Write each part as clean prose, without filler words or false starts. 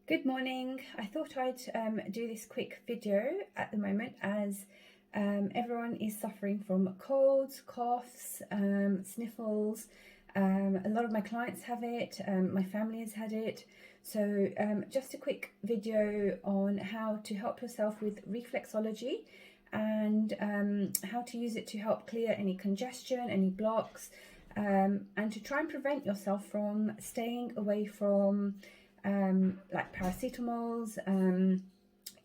Good morning. I thought I'd do this quick video at the moment as everyone is suffering from colds, coughs, sniffles. A lot of my clients have it, my family has had it. So just a quick video on how to help yourself with reflexology and how to use it to help clear any congestion, any blocks, and to try and prevent yourself from staying away from like paracetamols,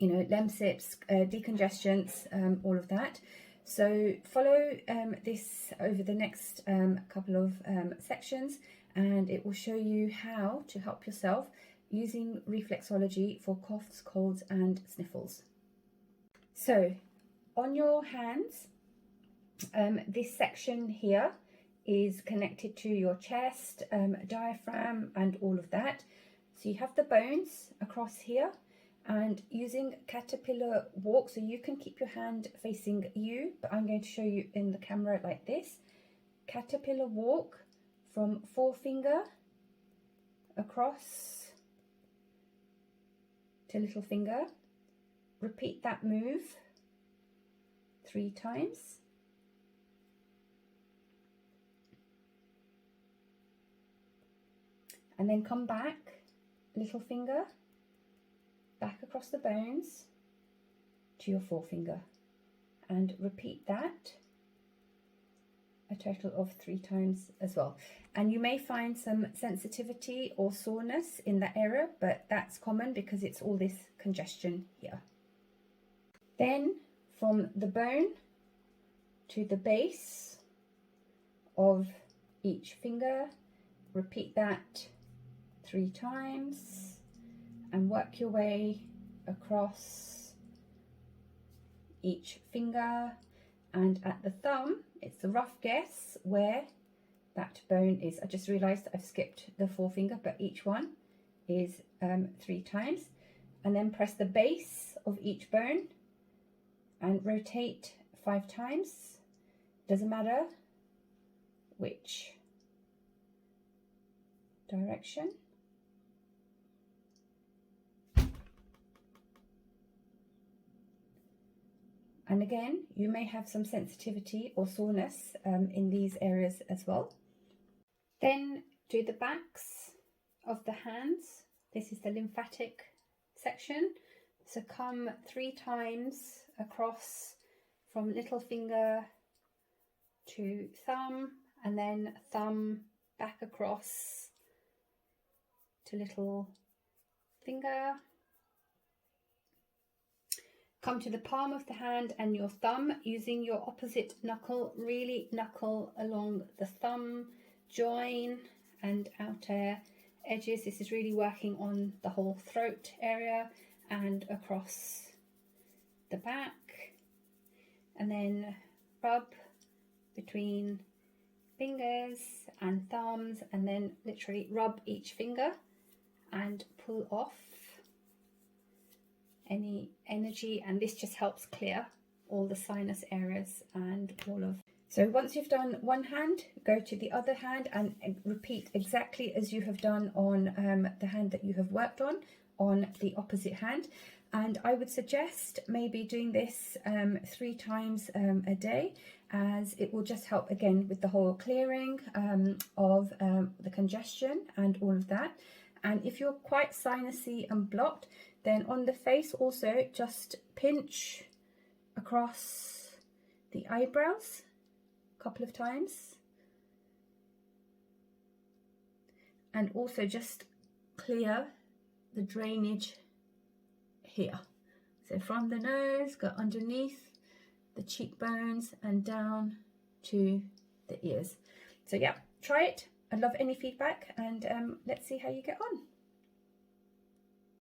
lemsips, decongestants, all of that. So follow this over the next couple of sections, and it will show you how to help yourself using reflexology for coughs, colds and sniffles. So on your hands, this section here is connected to your chest, diaphragm and all of that. So you have the bones across here, and using caterpillar walk, so you can keep your hand facing you, but I'm going to show you in the camera like this. Caterpillar walk from forefinger across to little finger. Repeat that move 3 times. And then come back, little finger, back across the bones to your forefinger, and repeat that a total of 3 times as well. And you may find some sensitivity or soreness in that area, but that's common because it's all this congestion here. Then from the bone to the base of each finger, repeat that 3 times and work your way across each finger. And at the thumb, it's a rough guess where that bone is. I just realized I've skipped the forefinger, but each one is 3 times. And then press the base of each bone and rotate 5 times. Doesn't matter which direction. And again, you may have some sensitivity or soreness in these areas as well. Then do the backs of the hands. This is the lymphatic section. So come 3 times across from little finger to thumb, and then thumb back across to little finger. Come to the palm of the hand and your thumb, using your opposite knuckle, really knuckle along the thumb join and outer edges. This is really working on the whole throat area and across the back. And then rub between fingers and thumbs, and then literally rub each finger and pull off any energy, and this just helps clear all the sinus areas and all of. So once you've done one hand, go to the other hand and repeat exactly as you have done on the hand that you have worked on the opposite hand. And I would suggest maybe doing this 3 times a day, as it will just help again with the whole clearing of the congestion and all of that. And if you're quite sinusy and blocked, then on the face also just pinch across the eyebrows a couple of times, and also just clear the drainage here. So from the nose, go underneath the cheekbones and down to the ears. So yeah, try it. I'd love any feedback, and let's see how you get on.